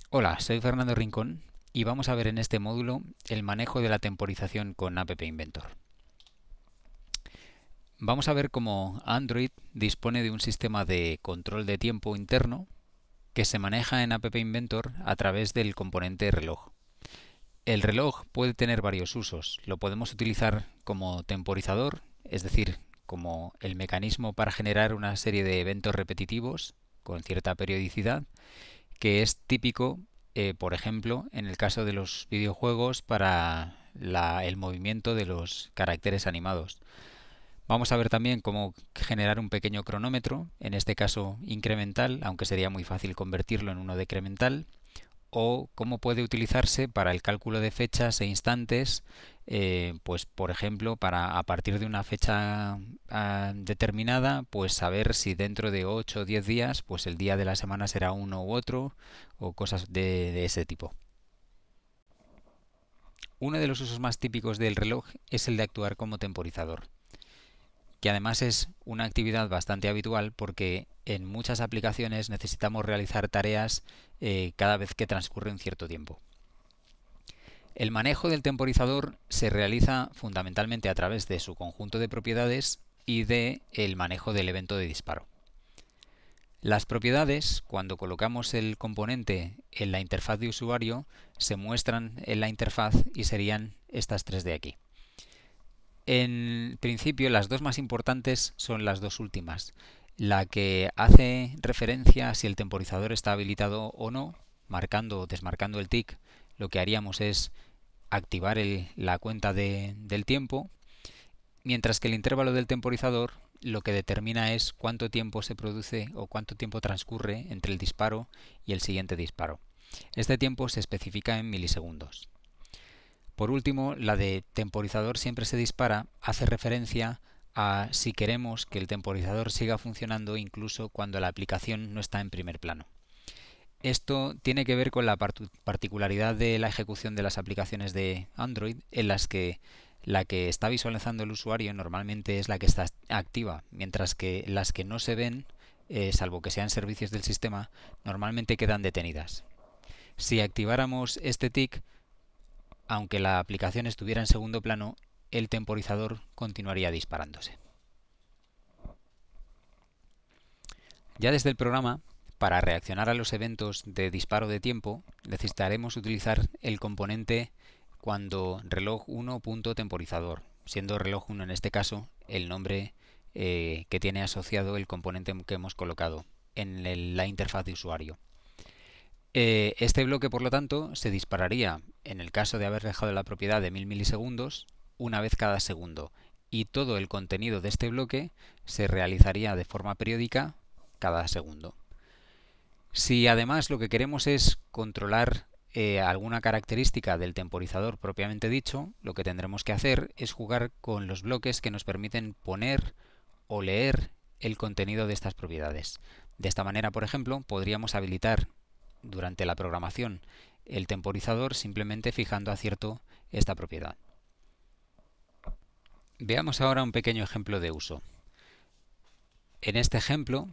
Hola, soy Fernando Rincón y vamos a ver en este módulo el manejo de la temporización con App Inventor. Vamos a ver cómo Android dispone de un sistema de control de tiempo interno que se maneja en App Inventor a través del componente reloj. El reloj puede tener varios usos. Lo podemos utilizar como temporizador, es decir, como el mecanismo para generar una serie de eventos repetitivos con cierta periodicidad, que es típico, por ejemplo, en el caso de los videojuegos para el movimiento de los caracteres animados. Vamos a ver también cómo generar un pequeño cronómetro, en este caso incremental, aunque sería muy fácil convertirlo en uno decremental, o cómo puede utilizarse para el cálculo de fechas e instantes, pues por ejemplo, para a partir de una fecha determinada, pues saber si dentro de 8 o 10 días, pues el día de la semana será uno u otro, o cosas de ese tipo. Uno de los usos más típicos del reloj es el de actuar como temporizador, que además es una actividad bastante habitual porque en muchas aplicaciones necesitamos realizar tareas cada vez que transcurre un cierto tiempo. El manejo del temporizador se realiza fundamentalmente a través de su conjunto de propiedades y de el manejo del evento de disparo. Las propiedades, cuando colocamos el componente en la interfaz de usuario, se muestran en la interfaz y serían estas tres de aquí. En principio, las dos más importantes son las dos últimas. La que hace referencia a si el temporizador está habilitado o no, marcando o desmarcando el tick, lo que haríamos es activar la cuenta del tiempo, mientras que el intervalo del temporizador lo que determina es cuánto tiempo se produce o cuánto tiempo transcurre entre el disparo y el siguiente disparo. Este tiempo se especifica en milisegundos. Por último, la de temporizador siempre se dispara hace referencia a si queremos que el temporizador siga funcionando incluso cuando la aplicación no está en primer plano. Esto tiene que ver con la particularidad de la ejecución de las aplicaciones de Android, en las que la que está visualizando el usuario normalmente es la que está activa, mientras que las que no se ven, salvo que sean servicios del sistema, normalmente quedan detenidas. Si activáramos este tick, aunque la aplicación estuviera en segundo plano, el temporizador continuaría disparándose. Ya desde el programa, para reaccionar a los eventos de disparo de tiempo, necesitaremos utilizar el componente cuando reloj 1.temporizador, siendo reloj 1 en este caso el nombre que tiene asociado el componente que hemos colocado en la interfaz de usuario. Este bloque, por lo tanto, se dispararía en el caso de haber dejado la propiedad de 1000 milisegundos una vez cada segundo, y todo el contenido de este bloque se realizaría de forma periódica cada segundo. Si además lo que queremos es controlar alguna característica del temporizador propiamente dicho, lo que tendremos que hacer es jugar con los bloques que nos permiten poner o leer el contenido de estas propiedades. De esta manera, por ejemplo, podríamos habilitar durante la programación el temporizador simplemente fijando acierto esta propiedad. Veamos ahora un pequeño ejemplo de uso. En este ejemplo,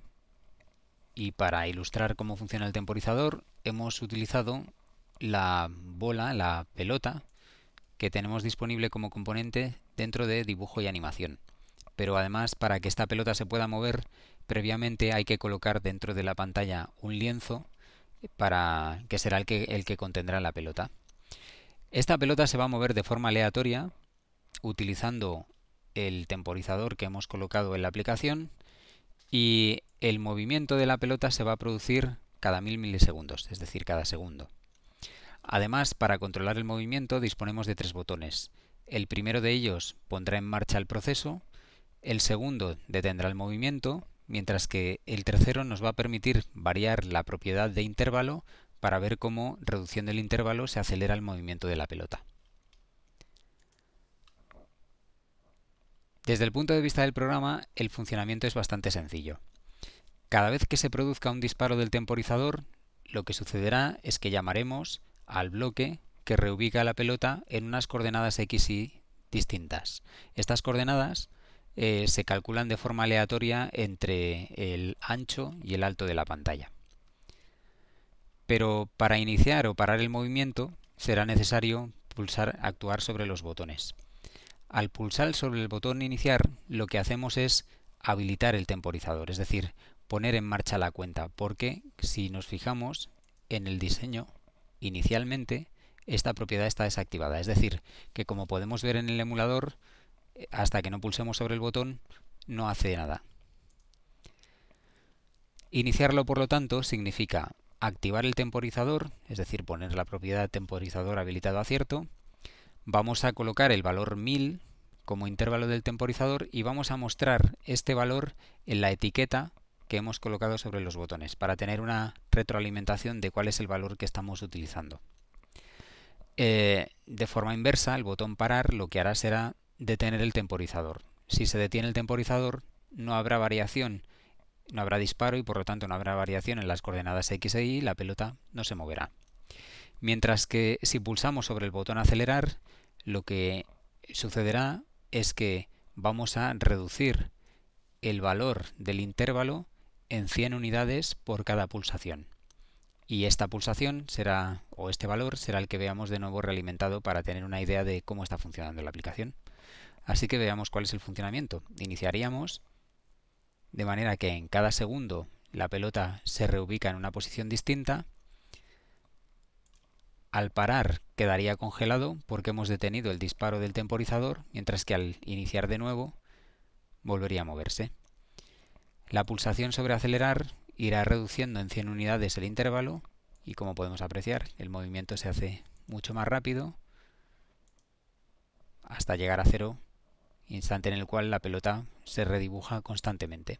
y para ilustrar cómo funciona el temporizador, hemos utilizado la bola, la pelota, que tenemos disponible como componente dentro de dibujo y animación. Pero además, para que esta pelota se pueda mover, previamente hay que colocar dentro de la pantalla un lienzo para que será el que contendrá la pelota. Esta pelota se va a mover de forma aleatoria utilizando el temporizador que hemos colocado en la aplicación, y el movimiento de la pelota se va a producir cada 1000 milisegundos, es decir, cada segundo. Además, para controlar el movimiento disponemos de tres botones. El primero de ellos pondrá en marcha el proceso, el segundo detendrá el movimiento, mientras que el tercero nos va a permitir variar la propiedad de intervalo para ver cómo, reduciendo el intervalo, se acelera el movimiento de la pelota. Desde el punto de vista del programa, el funcionamiento es bastante sencillo. Cada vez que se produzca un disparo del temporizador, lo que sucederá es que llamaremos al bloque que reubica la pelota en unas coordenadas x y distintas. Estas coordenadas se calculan de forma aleatoria entre el ancho y el alto de la pantalla. pero para iniciar o parar el movimiento será necesario actuar sobre los botones. Al pulsar sobre el botón iniciar, lo que hacemos es habilitar el temporizador, es decir, poner en marcha la cuenta, porque si nos fijamos en el diseño, inicialmente esta propiedad está desactivada, es decir, que como podemos ver en el emulador, hasta que no pulsemos sobre el botón, no hace nada. Iniciarlo, por lo tanto, significa activar el temporizador, es decir, poner la propiedad temporizador habilitado a cierto. Vamos a colocar el valor 1000 como intervalo del temporizador y vamos a mostrar este valor en la etiqueta que hemos colocado sobre los botones para tener una retroalimentación de cuál es el valor que estamos utilizando. De forma inversa, el botón parar lo que hará será detener el temporizador. Si se detiene el temporizador, no habrá variación, no habrá disparo y por lo tanto no habrá variación en las coordenadas X e Y, la pelota no se moverá. Mientras que si pulsamos sobre el botón acelerar, lo que sucederá es que vamos a reducir el valor del intervalo en 100 unidades por cada pulsación. Y esta pulsación será, o este valor será el que veamos de nuevo realimentado para tener una idea de cómo está funcionando la aplicación. Así que veamos cuál es el funcionamiento. Iniciaríamos de manera que en cada segundo la pelota se reubica en una posición distinta. Al parar quedaría congelado porque hemos detenido el disparo del temporizador, mientras que al iniciar de nuevo volvería a moverse. La pulsación sobre acelerar irá reduciendo en 100 unidades el intervalo y, como podemos apreciar, el movimiento se hace mucho más rápido hasta llegar a cero, instante en el cual la pelota se redibuja constantemente.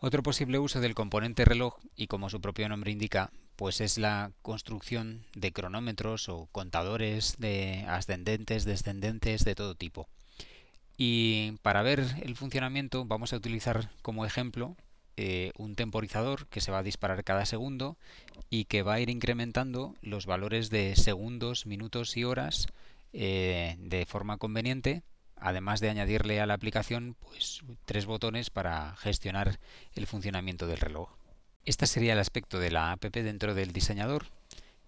Otro posible uso del componente reloj, y como su propio nombre indica, pues es la construcción de cronómetros o contadores de ascendentes, descendentes, de todo tipo. Y para ver el funcionamiento vamos a utilizar como ejemplo un temporizador que se va a disparar cada segundo y que va a ir incrementando los valores de segundos, minutos y horas de forma conveniente, además de añadirle a la aplicación pues 3 botones para gestionar el funcionamiento del reloj. Este sería el aspecto de la app dentro del diseñador,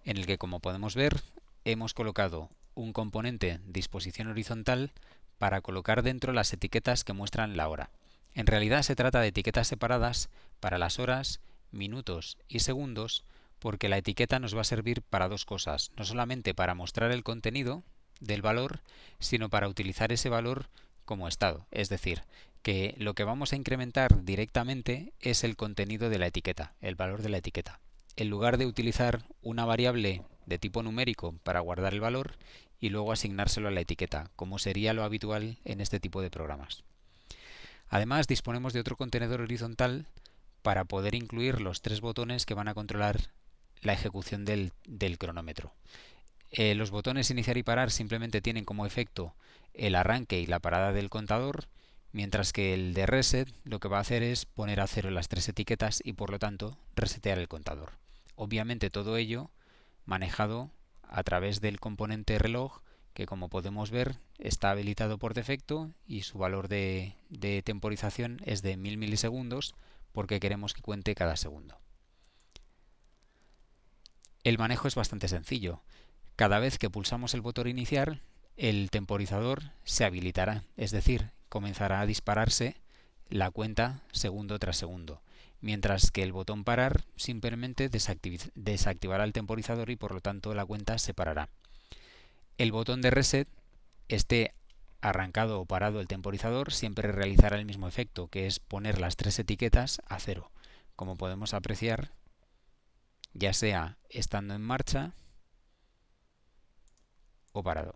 en el que, como podemos ver, hemos colocado un componente disposición horizontal para colocar dentro las etiquetas que muestran la hora. En realidad se trata de etiquetas separadas para las horas, minutos y segundos, porque la etiqueta nos va a servir para dos cosas, no solamente para mostrar el contenido del valor, sino para utilizar ese valor como estado, es decir, que lo que vamos a incrementar directamente es el contenido de la etiqueta, el valor de la etiqueta. En lugar de utilizar una variable de tipo numérico para guardar el valor y luego asignárselo a la etiqueta, como sería lo habitual en este tipo de programas. Además, disponemos de otro contenedor horizontal para poder incluir los 3 botones que van a controlar la ejecución del cronómetro. Los botones iniciar y parar simplemente tienen como efecto el arranque y la parada del contador, mientras que el de reset lo que va a hacer es poner a cero las 3 etiquetas y por lo tanto resetear el contador. Obviamente todo ello manejado a través del componente reloj, que como podemos ver está habilitado por defecto y su valor de temporización es de 1000 milisegundos porque queremos que cuente cada segundo. El manejo es bastante sencillo. Cada vez que pulsamos el botón iniciar, el temporizador se habilitará, es decir, comenzará a dispararse la cuenta segundo tras segundo, mientras que el botón parar simplemente desactivará el temporizador y por lo tanto la cuenta se parará. El botón de reset, esté arrancado o parado el temporizador, siempre realizará el mismo efecto, que es poner las 3 etiquetas a cero, como podemos apreciar, ya sea estando en marcha o parado.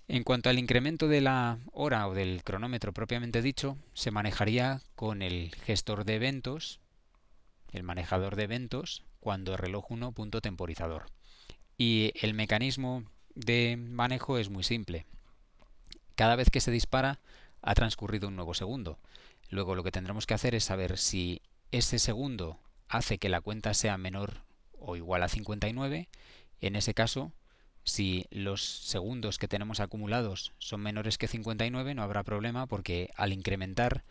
En cuanto al incremento de la hora o del cronómetro propiamente dicho, se manejaría con el gestor de eventos, el manejador de eventos, cuando reloj 1.temporizador. Y el mecanismo de manejo es muy simple. Cada vez que se dispara ha transcurrido un nuevo segundo. Luego lo que tendremos que hacer es saber si ese segundo hace que la cuenta sea menor o igual a 59. En ese caso, si los segundos que tenemos acumulados son menores que 59, no habrá problema porque al incrementar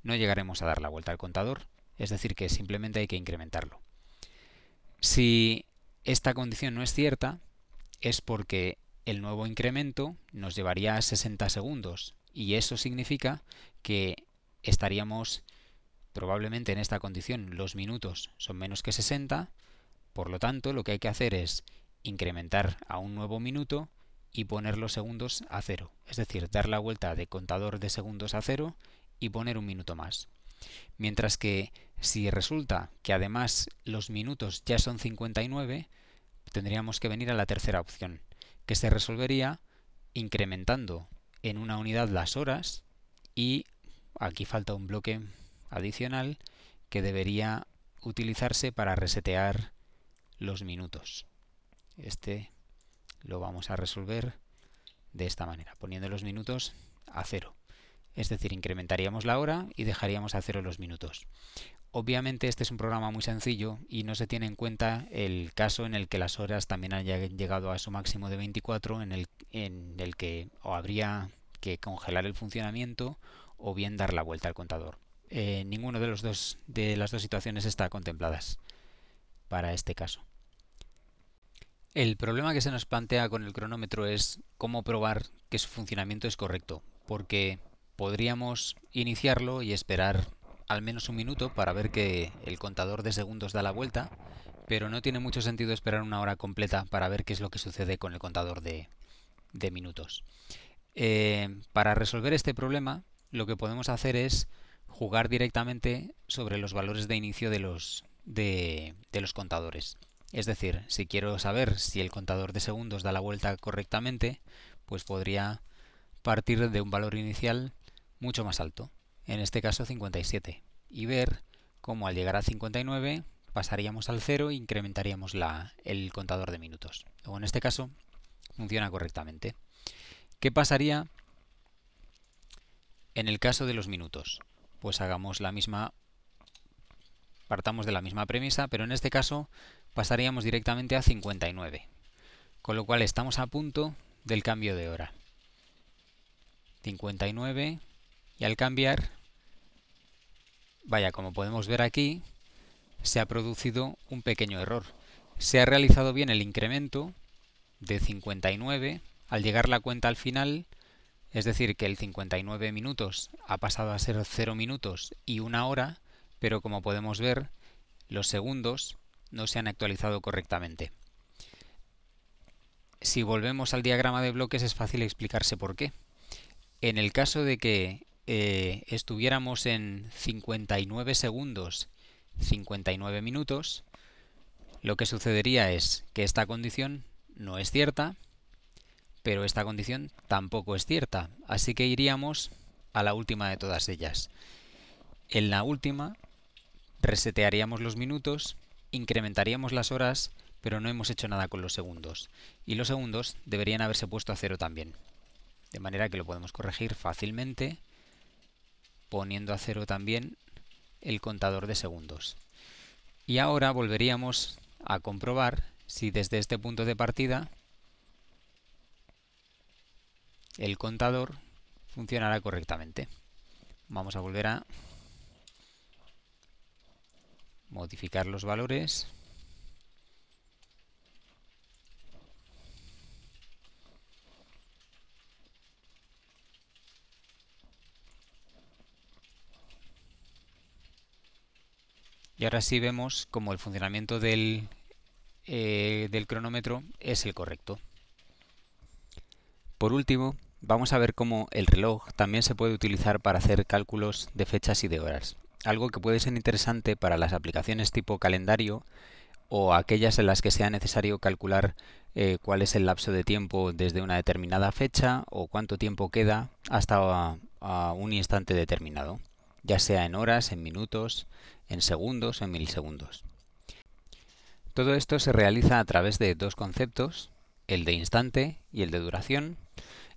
no llegaremos a dar la vuelta al contador. es decir, que simplemente hay que incrementarlo. Si esta condición no es cierta, es porque el nuevo incremento nos llevaría a 60 segundos y eso significa que estaríamos probablemente en esta condición los minutos son menos que 60, por lo tanto lo que hay que hacer es incrementar a un nuevo minuto y poner los segundos a cero, es decir, dar la vuelta de contador de segundos a cero y poner un minuto más. Mientras que si resulta que además los minutos ya son 59, tendríamos que venir a la tercera opción, que se resolvería incrementando en una unidad las horas y aquí falta un bloque adicional que debería utilizarse para resetear los minutos. Este lo vamos a resolver de esta manera, poniendo los minutos a cero. Es decir, incrementaríamos la hora y dejaríamos a cero los minutos. Obviamente este es un programa muy sencillo y no se tiene en cuenta el caso en el que las horas también hayan llegado a su máximo de 24, en el que o habría que congelar el funcionamiento o bien dar la vuelta al contador. Ninguno de las dos situaciones está contempladas para este caso. El problema que se nos plantea con el cronómetro es cómo probar que su funcionamiento es correcto, porque podríamos iniciarlo y esperar al menos un minuto para ver que el contador de segundos da la vuelta, pero no tiene mucho sentido esperar una hora completa para ver qué es lo que sucede con el contador de minutos. Para resolver este problema, lo que podemos hacer es jugar directamente sobre los valores de inicio de los contadores. Es decir, si quiero saber si el contador de segundos da la vuelta correctamente, pues podría partir de un valor inicial mucho más alto, en este caso 57, y ver cómo al llegar a 59 pasaríamos al 0 e incrementaríamos el contador de minutos. O en este caso funciona correctamente. ¿Qué pasaría en el caso de los minutos? Pues hagamos la misma, partamos de la misma premisa, pero en este caso pasaríamos directamente a 59, con lo cual estamos a punto del cambio de hora. 59 y al cambiar, vaya, como podemos ver aquí, se ha producido un pequeño error. Se ha realizado bien el incremento de 59, al llegar la cuenta al final, es decir, que el 59 minutos ha pasado a ser 0 minutos y 1 hora, pero como podemos ver, los segundos no se han actualizado correctamente. Si volvemos al diagrama de bloques es fácil explicarse por qué. En el caso de que estuviéramos en 59 segundos, 59 minutos, lo que sucedería es que esta condición no es cierta, pero esta condición tampoco es cierta, así que iríamos a la última de todas ellas. En la última resetearíamos los minutos, incrementaríamos las horas, pero no hemos hecho nada con los segundos. Y los segundos deberían haberse puesto a cero también. De manera que lo podemos corregir fácilmente poniendo a cero también el contador de segundos. Y ahora volveríamos a comprobar si desde este punto de partida el contador funcionará correctamente. Vamos a volver a modificar los valores. Y ahora sí vemos como el funcionamiento del cronómetro es el correcto. Por último, vamos a ver cómo el reloj también se puede utilizar para hacer cálculos de fechas y de horas. Algo que puede ser interesante para las aplicaciones tipo calendario o aquellas en las que sea necesario calcular cuál es el lapso de tiempo desde una determinada fecha o cuánto tiempo queda hasta a un instante determinado, ya sea en horas, en minutos, en segundos o en milisegundos. Todo esto se realiza a través de dos conceptos, el de instante y el de duración.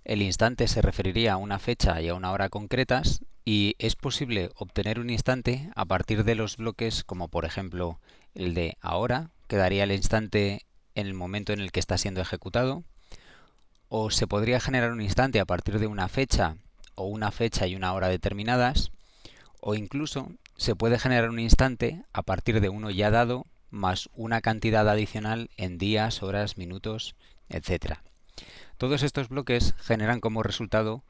El instante se referiría a una fecha y a una hora concretas y es posible obtener un instante a partir de los bloques como por ejemplo el de ahora, que daría el instante en el momento en el que está siendo ejecutado, o se podría generar un instante a partir de una fecha o una fecha y una hora determinadas, o incluso se puede generar un instante a partir de uno ya dado más una cantidad adicional en días, horas, minutos, etc. Todos estos bloques generan como resultado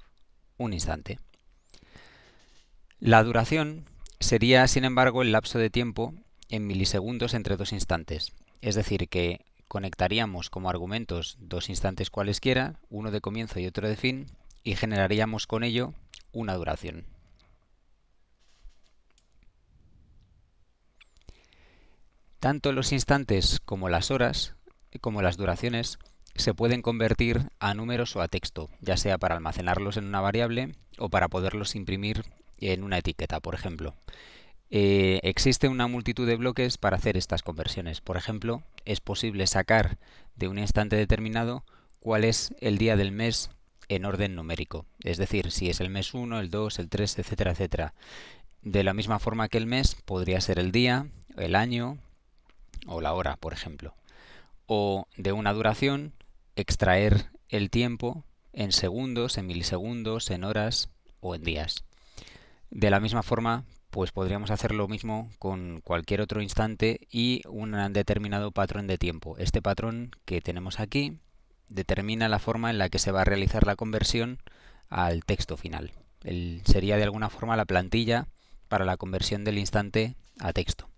un instante. La duración sería, sin embargo, el lapso de tiempo en milisegundos entre dos instantes. Es decir, que conectaríamos como argumentos dos instantes cualesquiera, uno de comienzo y otro de fin, y generaríamos con ello una duración. Tanto los instantes como las horas, como las duraciones, se pueden convertir a números o a texto, ya sea para almacenarlos en una variable o para poderlos imprimir en una etiqueta, por ejemplo. Existe una multitud de bloques para hacer estas conversiones. Por ejemplo, es posible sacar de un instante determinado cuál es el día del mes en orden numérico. Es decir, si es el mes 1, el 2, el 3, etcétera, etcétera. De la misma forma que el mes podría ser el día, el año o la hora, por ejemplo. O de una duración, extraer el tiempo en segundos, en milisegundos, en horas o en días. De la misma forma, pues podríamos hacer lo mismo con cualquier otro instante y un determinado patrón de tiempo. Este patrón que tenemos aquí determina la forma en la que se va a realizar la conversión al texto final. Sería de alguna forma la plantilla para la conversión del instante a texto.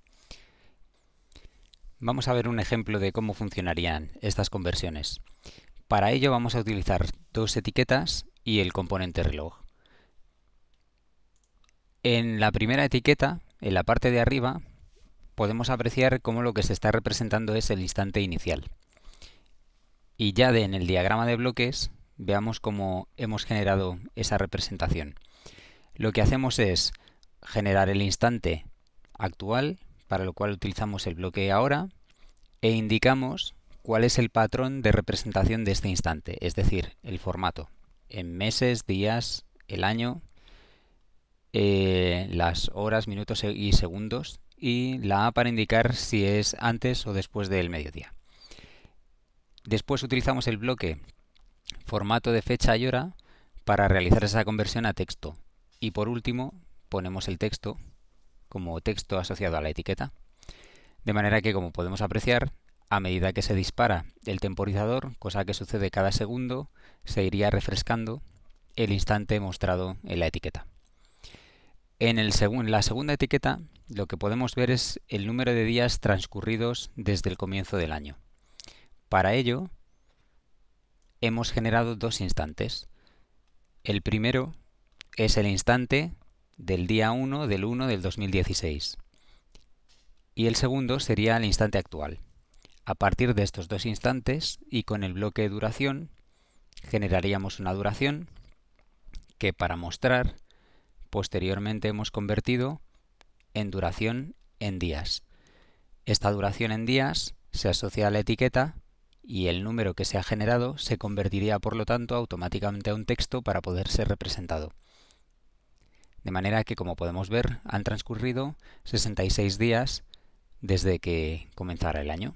Vamos a ver un ejemplo de cómo funcionarían estas conversiones. Para ello vamos a utilizar dos etiquetas y el componente reloj. En la primera etiqueta, en la parte de arriba, podemos apreciar cómo lo que se está representando es el instante inicial. Y ya en el diagrama de bloques, veamos cómo hemos generado esa representación. Lo que hacemos es generar el instante actual, para lo cual utilizamos el bloque ahora, e indicamos cuál es el patrón de representación de este instante, es decir, el formato, en meses, días, el año, las horas, minutos y segundos, y la A para indicar si es antes o después del mediodía. Después utilizamos el bloque formato de fecha y hora para realizar esa conversión a texto. Y por último, ponemos el texto como texto asociado a la etiqueta. De manera que, como podemos apreciar, a medida que se dispara el temporizador, cosa que sucede cada segundo, se iría refrescando el instante mostrado en la etiqueta. En la segunda etiqueta, lo que podemos ver es el número de días transcurridos desde el comienzo del año. Para ello, hemos generado dos instantes. El primero es el instante del día 1 del 2016. Y el segundo sería el instante actual. A partir de estos dos instantes y con el bloque de duración, generaríamos una duración que para mostrar posteriormente hemos convertido en duración en días. Esta duración en días se asocia a la etiqueta y el número que se ha generado se convertiría, por lo tanto, automáticamente a un texto para poder ser representado. De manera que, como podemos ver, han transcurrido 66 días desde que comenzara el año.